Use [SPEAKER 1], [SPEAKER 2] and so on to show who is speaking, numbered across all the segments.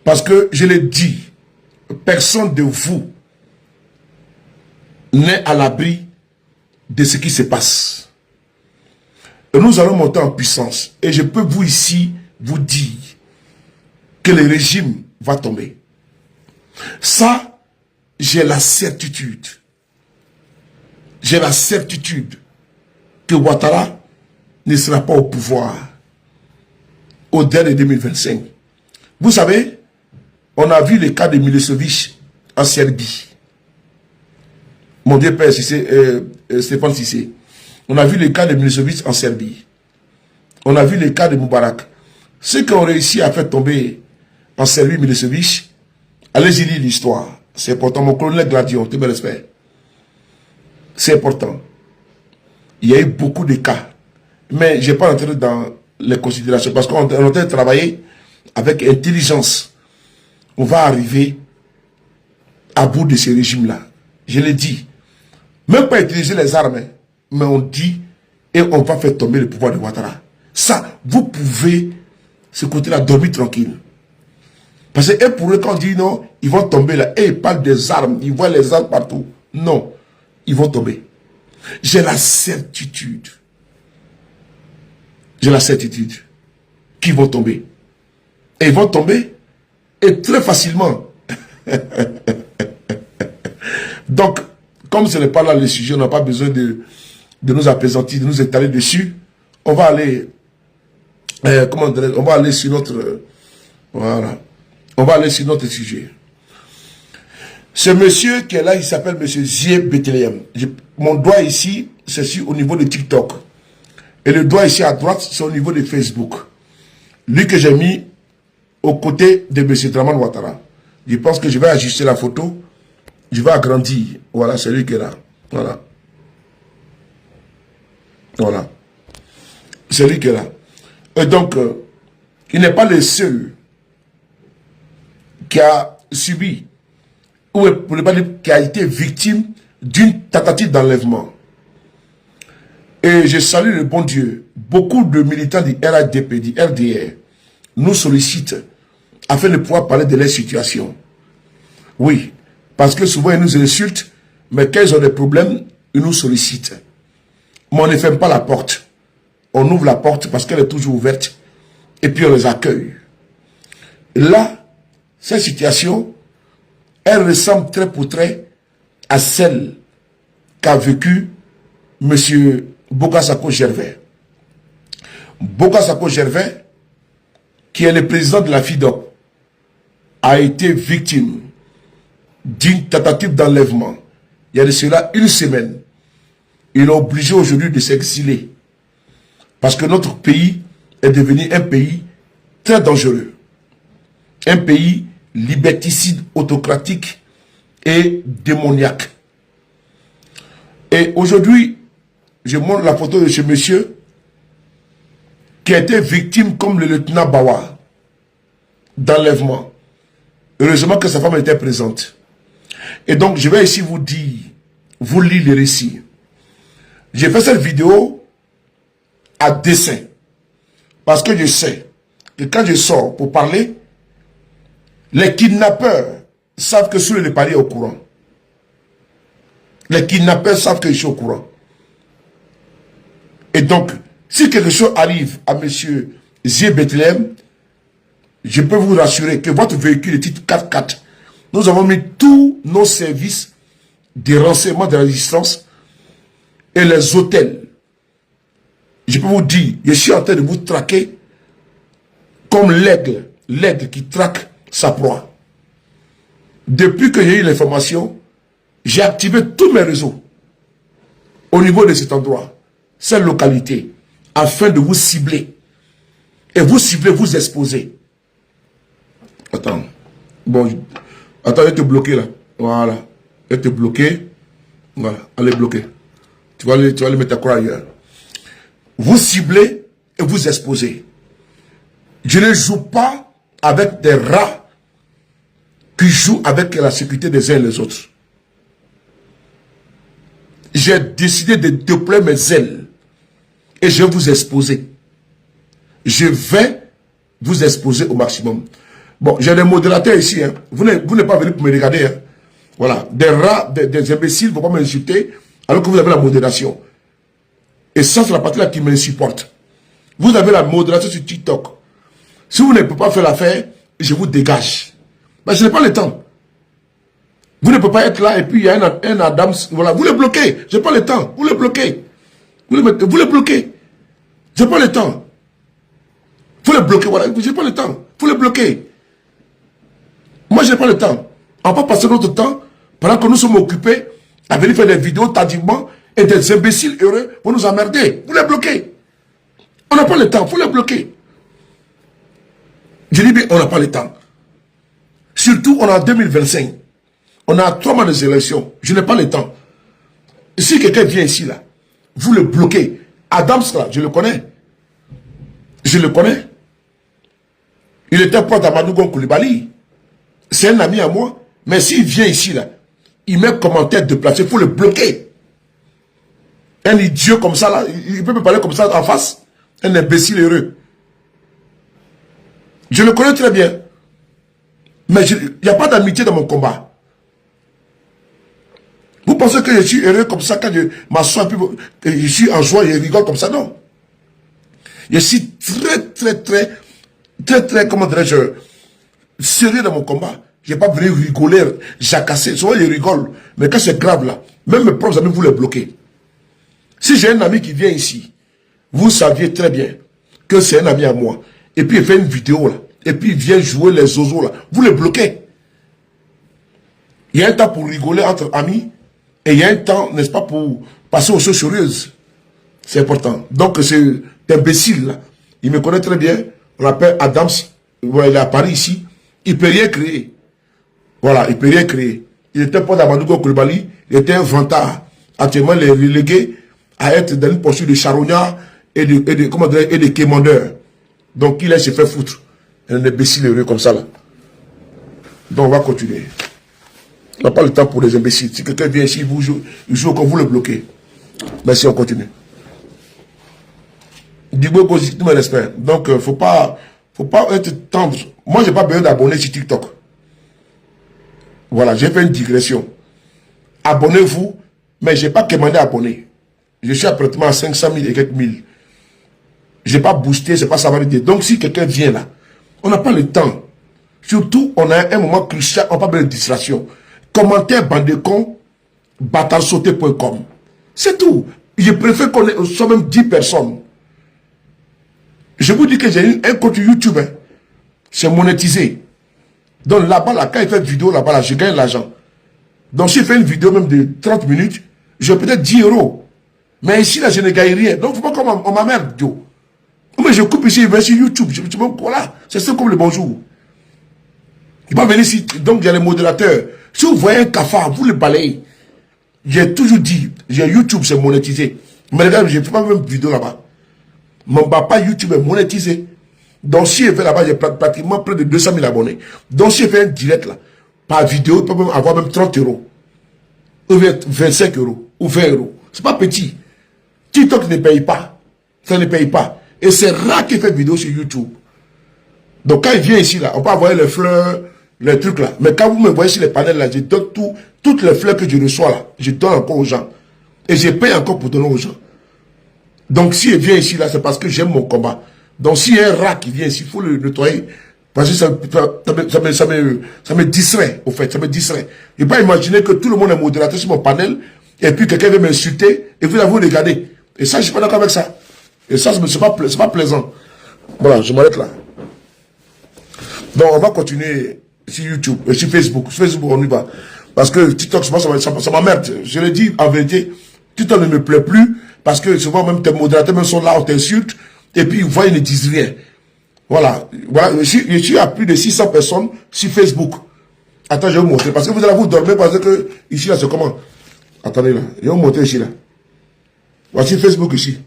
[SPEAKER 1] Parce que, je l'ai dit, personne de vous n'est à l'abri de ce qui se passe. Et nous allons monter en puissance. Et je peux vous ici, vous dire que le régime va tomber. Ça, j'ai la certitude. J'ai la certitude que Ouattara ne sera pas au pouvoir au-delà de 2025. Vous savez, on a vu le cas de Milosevic en Serbie. Mon Dieu Père, Stéphane Cissé. On a vu le cas de Milosevic en Serbie. On a vu le cas de Moubarak. Ceux qui ont réussi à faire tomber en Serbie Milosevic, allez-y lire l'histoire. C'est important. Mon colonel Gladion, tout mes respects. C'est important. Il y a eu beaucoup de cas. Mais je n'ai pas entré dans les considérations. Parce qu'on est en train de travailler avec intelligence. On va arriver à bout de ce régime-là. Je l'ai dit. Même pas utiliser les armes. Mais on dit et on va faire tomber le pouvoir de Ouattara. Ça, vous pouvez, ce côté-là, dormir tranquille. Parce que pour eux, quand on dit non, ils vont tomber là. Et ils parlent des armes. Ils voient les armes partout. Non. Ils vont tomber. J'ai la certitude. J'ai la certitude qu'ils vont tomber. Et ils vont tomber. Et très facilement. Donc, comme ce n'est pas là le sujet, on n'a pas besoin de nous apaisantir, de nous étaler dessus. On va aller... on va aller sur notre... voilà. On va aller sur notre sujet. Ce monsieur qui est là, il s'appelle monsieur Zie Bethlehem. Mon doigt ici, c'est au niveau de TikTok. Et le doigt ici à droite, c'est au niveau de Facebook. Lui que j'ai mis aux côtés de monsieur Draman Ouattara. Je pense que je vais ajuster la photo. Je vais agrandir. Voilà, c'est lui qui est là. Voilà. Voilà. C'est lui qui est là. Et donc, il n'est pas le seul qui a subi, ou pour ne pas dire qui a été victime d'une tentative d'enlèvement. Et je salue le bon Dieu. Beaucoup de militants du RADP, du RDR, nous sollicitent afin de pouvoir parler de leur situation. Oui, parce que souvent ils nous insultent, mais quand ils ont des problèmes, ils nous sollicitent. Mais on ne ferme pas la porte. On ouvre la porte parce qu'elle est toujours ouverte. Et puis on les accueille. Là, cette situation, elle ressemble trait pour trait à celle qu'a vécu M. Bokassa Gervais. Bokassa Gervais, qui est le président de la FIDOP, a été victime d'une tentative d'enlèvement. Il y a de cela une semaine. Il est obligé aujourd'hui de s'exiler. Parce que notre pays est devenu un pays très dangereux. Un pays liberticide, autocratique et démoniaque. Et aujourd'hui, je montre la photo de ce monsieur qui a été victime comme le lieutenant Bawa d'enlèvement. Heureusement que sa femme était présente. Et donc, je vais ici vous dire, vous lire le récit. J'ai fait cette vidéo à dessein. Parce que je sais que quand je sors pour parler, les kidnappeurs savent que Soulé Lepali est au courant. Les kidnappeurs savent que je suis au courant. Et donc, si quelque chose arrive à M. Zie Bethlehem, je peux vous rassurer que votre véhicule est titre 4x4. Nous avons mis tous nos services de renseignement de la résistance et les hôtels. Je peux vous dire, je suis en train de vous traquer comme l'aigle qui traque sa proie. Depuis que j'ai eu l'information, j'ai activé tous mes réseaux au niveau de cet endroit, cette localité, afin de vous cibler. Et vous cibler, vous exposer. Attends. Bon, attends, je vais te bloquer là. Voilà. Je vais te bloquer. Voilà, allez bloquer. Tu vas aller mettre ta croix ailleurs. Vous ciblez et vous exposez. Je ne joue pas avec des rats qui jouent avec la sécurité des uns et des autres. J'ai décidé de déployer mes ailes et je vais vous exposer. Je vais vous exposer au maximum. Bon, j'ai des modérateurs ici. Hein. Vous n'êtes pas venu pour me regarder. Hein. Voilà. Des rats, des imbéciles ne vont pas m'insulter alors que vous avez la modération. Et ça, c'est la partie là qui m'insupporte. Vous avez la modération sur TikTok. Si vous ne pouvez pas faire l'affaire, je vous dégage. Mais je n'ai pas le temps. Vous ne pouvez pas être là et puis il y a un Adams. Voilà, vous le bloquez. Je n'ai pas le temps. Vous le bloquez. Vous le bloquez. Je n'ai pas le temps. Vous le bloquez. Voilà, je n'ai pas le temps. Vous le bloquez. Moi, je n'ai pas le temps. On va pas passer notre temps pendant que nous sommes occupés à venir faire des vidéos tardivement et des imbéciles heureux pour nous emmerder. Vous les bloquez. On n'a pas le temps. Vous les bloquez. Je dis bien, on n'a pas le temps. Surtout, on est en 2025. On a 3 mois de élections. Je n'ai pas le temps. Si quelqu'un vient ici, là, vous le bloquez. Adams, là, je le connais. Je le connais. Il était proche d'Amadou Gon Coulibaly. C'est un ami à moi. Mais s'il vient ici, là, il met commentaire déplacé, il faut le bloquer. Un idiot comme ça, là, il peut me parler comme ça en face. Un imbécile heureux. Je le connais très bien. Mais il n'y a pas d'amitié dans mon combat. Vous pensez que je suis heureux comme ça quand je m'assois et je suis en joie et je rigole comme ça? Non. Je suis très, comment dirais-je, sérieux dans mon combat. Je n'ai pas venu rigoler, jacasser. Souvent, je rigole. Mais quand c'est grave là, même mes propres amis, vous les bloquez. Si j'ai un ami qui vient ici, vous saviez très bien que c'est un ami à moi. Et puis il fait une vidéo là. Et puis il vient jouer les oiseaux là. Vous les bloquez. Il y a un temps pour rigoler entre amis. Et il y a un temps, n'est-ce pas, pour passer aux choses sérieuses. C'est important. Donc c'est imbécile là. Il me connaît très bien. On l'appelle Adams. Voilà, il est à Paris ici. Il ne peut rien créer. Voilà, il ne peut rien créer. Il était pas d'Amadou Gon Coulibaly. Il était un vantard. Actuellement, il est relégué à être dans une posture de charognard et de quémandeur. Donc il se fait foutre. Un imbécile heureux comme ça là. Donc on va continuer. On n'a pas le temps pour les imbéciles. Si quelqu'un vient ici, il joue comme vous le bloquez. Merci, on continue. Digbo Gozi, tout mon respect. Donc, faut pas être tendre. Moi, je n'ai pas besoin d'abonner sur TikTok. Voilà, j'ai fait une digression. Abonnez-vous, mais je n'ai pas commandé à abonner. Je suis pratiquement à 500 000 et quelques mille. Je n'ai pas boosté, c'est pas ça va l'idée. Donc, si quelqu'un vient là, on n'a pas le temps. Surtout, on a un moment crucial, on n'a pas besoin de distraction. Commentaire bandecon, batalsauté.com. C'est tout. Je préfère qu'on soit même 10 personnes. Je vous dis que j'ai un compte YouTube. Hein. C'est monétisé. Donc là-bas, là, quand il fait une vidéo, là-bas, là, je gagne l'argent. Donc si je fais une vidéo même de 30 minutes, j'ai peut-être 10 €. Mais ici, là, je ne gagne rien. Donc il ne faut pas qu'on m'emmerde, Joe. Mais je coupe ici, je vais sur YouTube. Voilà, c'est ça comme le bonjour. Il va venir ici. Donc il y a les modérateurs. Si vous voyez un cafard, vous le balayez. J'ai toujours dit, YouTube, c'est monétisé. Mais regarde, je ne fais pas même vidéo là-bas. Mon papa YouTube est monétisé. Donc si je fais là-bas, j'ai pratiquement près de 200 000 abonnés. Donc si je fais un direct là, par vidéo, il peut même avoir même 30 €. Ou 25 € ou 20 €. C'est pas petit. TikTok ne paye pas. Ça ne paye pas. Et c'est rare qu'il fait vidéo sur YouTube. Donc quand il vient ici là, on peut avoir les fleurs, les trucs là. Mais quand vous me voyez sur les panels là, je donne toutes les fleurs que je reçois là, je donne encore aux gens. Et je paye encore pour donner aux gens. Donc s'il vient ici là, c'est parce que j'aime mon combat. Donc s'il y a un rat qui vient ici, il faut le nettoyer. Parce que ça me distrait, au fait, ça me distrait. Je ne peux pas imaginer que tout le monde est modérateur sur mon panel, et puis quelqu'un vient m'insulter, et vous vous regardez. Et ça, je ne suis pas d'accord avec ça. Et ça, ce n'est pas plaisant. Voilà, je m'arrête là. Donc on va continuer sur YouTube, sur Facebook. Sur Facebook, on y va. Parce que TikTok, ça m'emmerde. Je le dis en vérité, TikTok ne me plaît plus, parce que souvent même tes modérateurs même sont là, on t'insulte, et puis ils voient, ils ne disent rien. Voilà. Voilà. Je suis à plus de 600 personnes sur Facebook. Attends, je vais vous montrer. Parce que vous allez vous dormir parce que ici, là, c'est comment? Attendez là. Je vais vous montrer ici, là. Voici Facebook ici.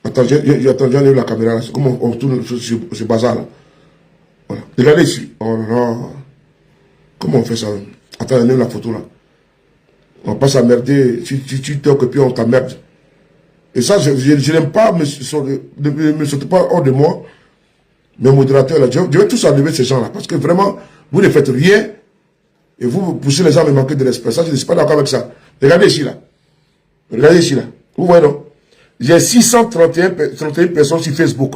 [SPEAKER 1] Attends, j'enlève la caméra là. C'est comment on tourne ce bazar là. Voilà. Regardez ici. Oh là. Comment on fait ça? Attends, j'enlève la photo là. On passe à merder. Tu toques et puis on t'emmerde. Et ça, je n'aime pas, ne me sautez pas hors de moi. mes modérateurs, là, je vais tous enlever ces gens-là. Parce que vraiment, vous ne faites rien. Et vous poussez les gens à me manquer de respect. Ça, je ne suis pas d'accord avec ça. Regardez ici, là. Regardez ici, là. Vous voyez, non? J'ai 631 personnes sur Facebook.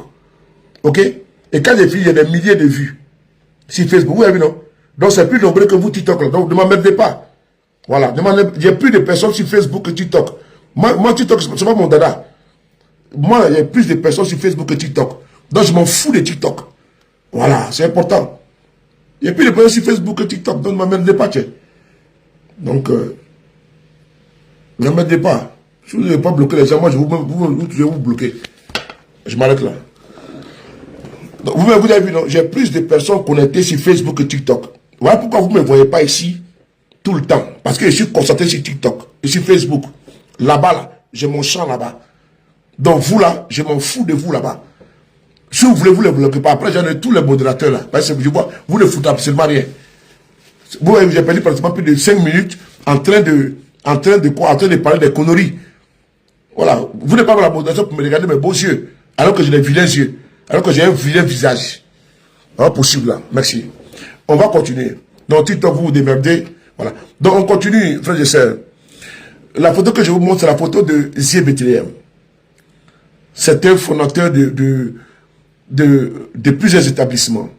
[SPEAKER 1] OK? Et quand j'ai fini, il y a des milliers de vues sur Facebook. Vous avez vu, non? Donc, c'est plus nombreux que vous, TikTok, là. Donc, ne m'emmerdez pas. Voilà. J'ai plus de personnes sur Facebook que TikTok. Moi TikTok, c'est pas mon dada. Moi, il y a plus de personnes sur Facebook que TikTok. Donc, je m'en fous de TikTok. Voilà, c'est important. Il y a plus de personnes sur Facebook que TikTok. Donc, ne m'emmerdez pas, tiens. Donc, ne m'emmerdez pas. Si vous n'avez pas bloqué les gens, moi, je vais vous bloquer. Je m'arrête là. Donc, vous avez vu, non? J'ai plus de personnes connectées sur Facebook que TikTok. Voilà pourquoi vous ne me voyez pas ici tout le temps. Parce que je suis concentré sur TikTok et sur Facebook. Là-bas, là, j'ai mon champ là-bas. Donc, vous là, je m'en fous de vous là-bas. Si vous voulez, vous ne les bloquez pas. Après, j'en ai tous les modérateurs là. Parce que je vois, vous ne foutez absolument rien. Vous voyez, j'ai perdu pratiquement plus de 5 minutes en train de parler des conneries. Voilà. Vous n'êtes pas dans la modération pour me regarder mes beaux yeux. Alors que j'ai des vilains yeux. Alors que j'ai un vilain visage. Ah, possible là. Merci. On va continuer. Donc, TikTok, vous vous démerdez. Voilà. Donc, on continue, frères et sœurs. La photo que je vous montre, c'est la photo de Zie Bethléem. C'est un fondateur de plusieurs établissements.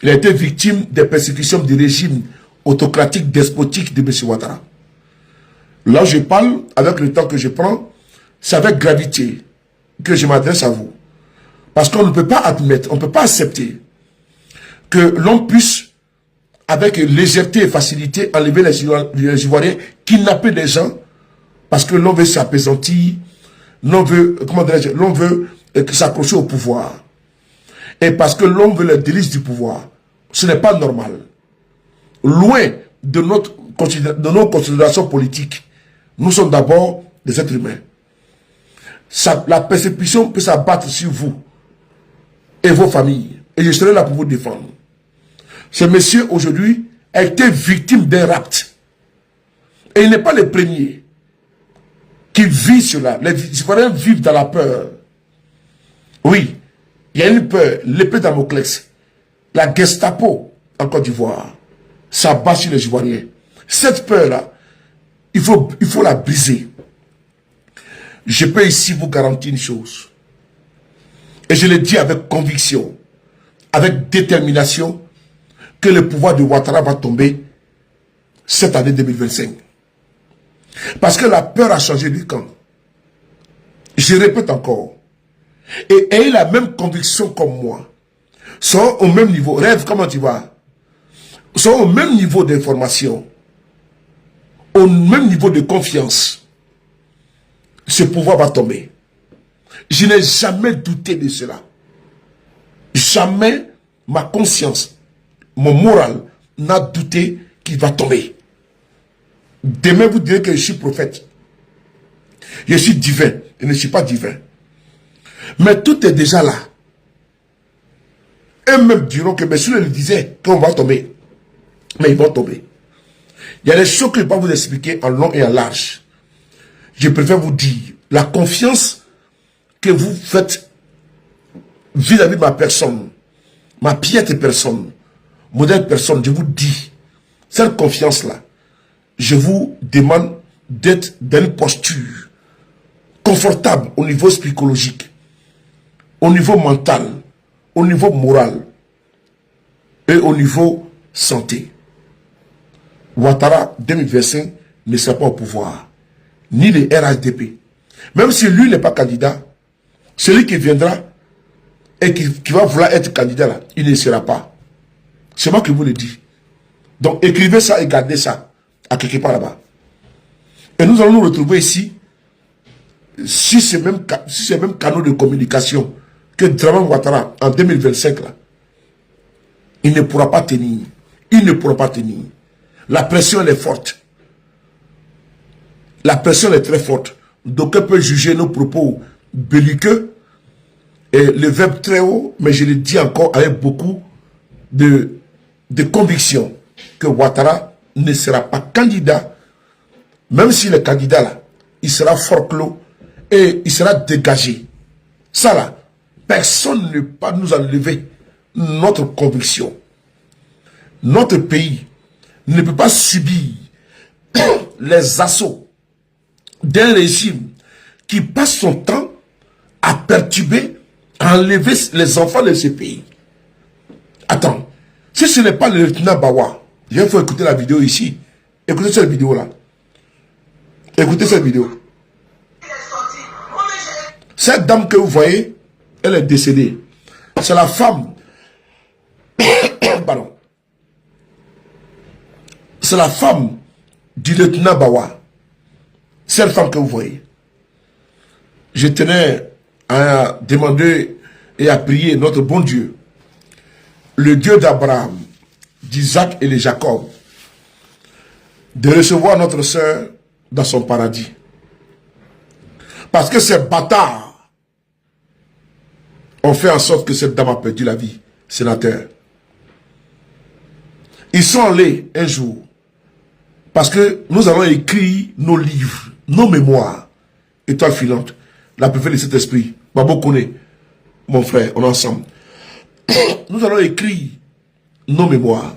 [SPEAKER 1] Il a été victime des persécutions du régime autocratique, despotique de M. Ouattara. Là, je parle, avec le temps que je prends, c'est avec gravité que je m'adresse à vous. Parce qu'on ne peut pas admettre, on ne peut pas accepter que l'on puisse, avec légèreté et facilité, enlever les Ivoiriens, kidnapper des gens, parce que l'on veut s'apaisantir, l'on veut, l'on veut s'accrocher au pouvoir. Et parce que l'on veut les délices du pouvoir. Ce n'est pas normal. Loin de nos considérations politiques, nous sommes d'abord des êtres humains. La persécution peut s'abattre sur vous et vos familles. Et je serai là pour vous défendre. Ce monsieur, aujourd'hui, a été victime d'un rapt. Et il n'est pas le premier qui vit cela. Les Ivoiriens vivent dans la peur. Oui, il y a une peur, l'épée Damoclès, la Gestapo en Côte d'Ivoire, ça bat sur les Ivoiriens. Cette peur-là, il faut la briser. Je peux ici vous garantir une chose. Et je le dis avec conviction, avec détermination, que le pouvoir de Ouattara va tomber cette année 2025. Parce que la peur a changé de camp. Je répète encore. Et ayez la même conviction comme moi. Sont au même niveau. Rêve, comment tu vas? Sont au même niveau d'information. Au même niveau de confiance. Ce pouvoir va tomber. Je n'ai jamais douté de cela. Jamais ma conscience, mon moral n'a douté qu'il va tomber. Demain, vous direz que je suis prophète. Je suis divin. Je ne suis pas divin. Mais tout est déjà là. Eux-mêmes diront que monsieur le disait qu'on va tomber. Mais ils vont tomber. Il y a des choses que je ne peux pas vous expliquer en long et en large. Je préfère vous dire la confiance que vous faites vis-à-vis de ma personne, ma piètre personne, modèle personne, je vous dis, cette confiance-là, je vous demande d'être dans une posture confortable au niveau psychologique, au niveau mental, au niveau moral et au niveau santé. Ouattara 2025 ne sera pas au pouvoir, ni le RHDP. Même si lui n'est pas candidat, celui qui viendra et qui va vouloir être candidat là, il ne sera pas. C'est moi qui vous le dis. Donc écrivez ça et gardez ça à quelque part là-bas. Et nous allons nous retrouver ici sur ces mêmes canaux de communication que Draman Ouattara en 2025 là. Il ne pourra pas tenir. Il ne pourra pas tenir. La pression elle est forte. La pression est très forte. D'aucuns peuvent juger nos propos belliqueux et le verbe très haut, mais je le dis encore avec beaucoup de conviction que Ouattara ne sera pas candidat, même s'il est candidat là, il sera fort clos et il sera dégagé. Ça là, personne ne peut nous enlever notre conviction. Notre pays ne peut pas subir les assauts d'un régime qui passe son temps à perturber, à enlever les enfants de ce pays. Attends, si ce n'est pas le lieutenant Bawa, il faut écouter la vidéo ici. Écoutez cette vidéo-là. Écoutez cette vidéo. Cette dame que vous voyez, elle est décédée. C'est la femme. Pardon. C'est la femme du lieutenant Bawa. Cette femme que vous voyez. Je tenais à demander et à prier notre bon Dieu, le Dieu d'Abraham, d'Isaac et de Jacob, de recevoir notre sœur dans son paradis. Parce que ces bâtards ont fait en sorte que cette dame a perdu la vie, sénateur. Ils sont allés un jour, parce que nous allons écrire nos livres, nos mémoires, étoile filante, la préférée de cet esprit, Babo Kone, mon frère, on est ensemble. Nous allons écrire nos mémoires.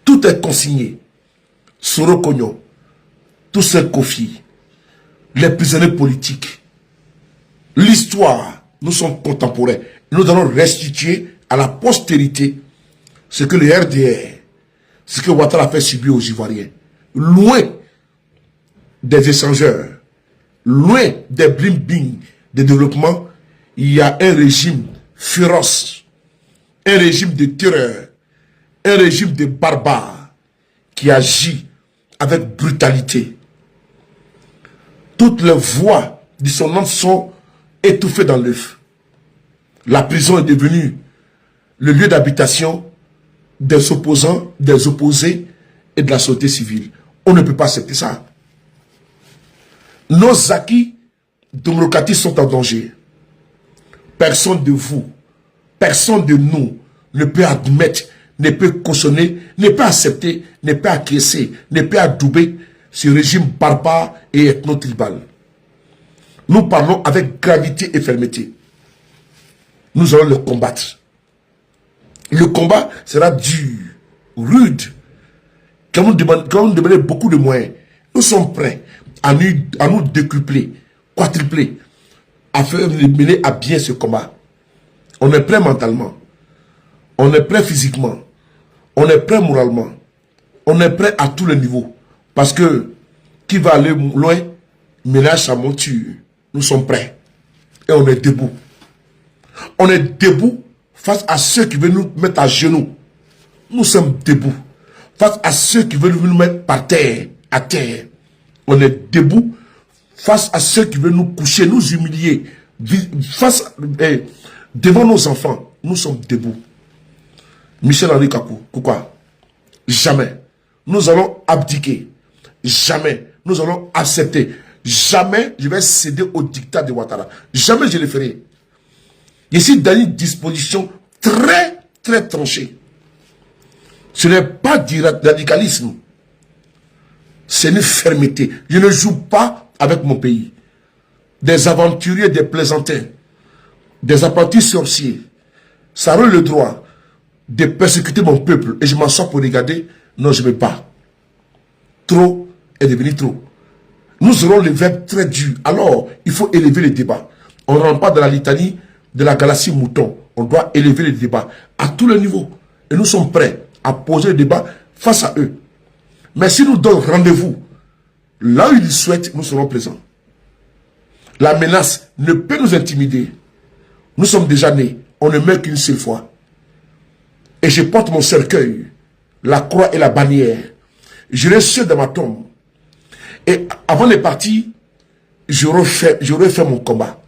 [SPEAKER 1] Tout est consigné. Soro Kogno, tous ces Kofi, les prisonniers politiques, l'histoire, nous sommes contemporains. Nous allons restituer à la postérité ce que le RDR, ce que Ouattara a fait subir aux Ivoiriens. Loin des échangeurs, loin des bling-bling de développement, il y a un régime féroce, un régime de terreur, un régime de barbares qui agit avec brutalité. Toutes les voix dissonantes sont étouffées dans l'œuf. La prison est devenue le lieu d'habitation des opposants, des opposés et de la société civile. On ne peut pas accepter ça. Nos acquis démocratiques sont en danger. Personne de vous, personne de nous ne peut admettre, ne peut cautionner, ne peut accepter, ne peut acquiescer, ne peut adouber ce régime barbare et ethno-tribal. Nous parlons avec gravité et fermeté. Nous allons le combattre. Le combat sera dur, rude. Quand nous demandez beaucoup de moyens, nous sommes prêts à nous décupler, quadrupler, à faire mener à bien ce combat. On est prêt mentalement, on est prêt physiquement, on est prêt moralement, on est prêt à tous les niveaux. Parce que qui va aller loin, ménage sa monture. Nous sommes prêts et on est debout. On est debout face à ceux qui veulent nous mettre à genoux. Nous sommes debout face à ceux qui veulent nous mettre par terre, à terre. On est debout face à ceux qui veulent nous coucher, nous humilier. Devant nos enfants, nous sommes debout. Michel-Henri Kakou, pourquoi? Jamais. Nous allons abdiquer. Jamais. Nous allons accepter. Jamais je vais céder au dictat de Ouattara. Jamais je le ferai. Je suis dans une disposition très, très tranchée. Ce n'est pas du radicalisme. C'est une fermeté. Je ne joue pas avec mon pays. Des aventuriers, des plaisantins, des apprentis sorciers, ça aurait le droit de persécuter mon peuple et je m'en sors pour regarder. Non, je ne veux pas. Trop est devenu trop. Nous aurons les verbes très durs. Alors, il faut élever les débats. On ne rentre pas dans la litanie de la galaxie mouton. On doit élever les débats à tous les niveaux. Et nous sommes prêts à poser le débat face à eux. Mais si nous donnons rendez-vous, là où ils souhaitent, nous serons présents. La menace ne peut nous intimider. Nous sommes déjà nés. On ne meurt qu'une seule fois. Et je porte mon cercueil, la croix et la bannière. Je reste seul dans ma tombe. Et avant de partir, j'aurais fait mon combat.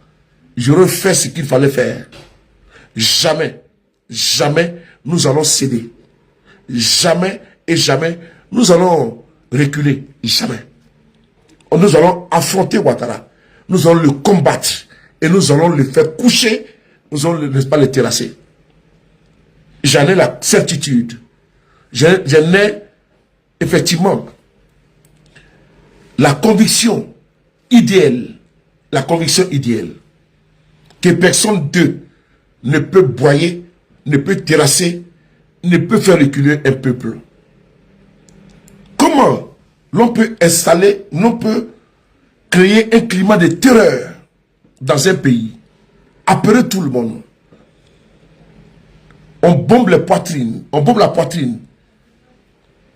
[SPEAKER 1] J'aurais fait ce qu'il fallait faire. Jamais, jamais nous allons céder. Jamais et jamais nous allons reculer. Jamais. Nous allons affronter Ouattara. Nous allons le combattre. Et nous allons le faire coucher. Nous allons, n'est-ce pas, le terrasser. J'en ai la certitude. J'en ai effectivement la conviction idéale. La conviction idéale. Que personne d'eux ne peut broyer ne peut terrasser, ne peut faire reculer un peuple. Comment l'on peut installer, l'on peut créer un climat de terreur dans un pays, appeler tout le monde. On bombe les poitrines, on bombe la poitrine.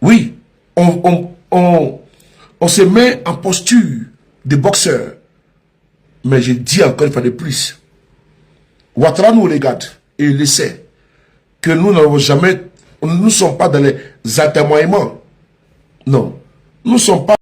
[SPEAKER 1] Oui, on se met en posture de boxeur. Mais je dis encore une fois de plus, Ouattara nous regarde et il le sait, que nous n'avons jamais, nous ne sommes pas dans les atermoiements. Non, nous ne sommes pas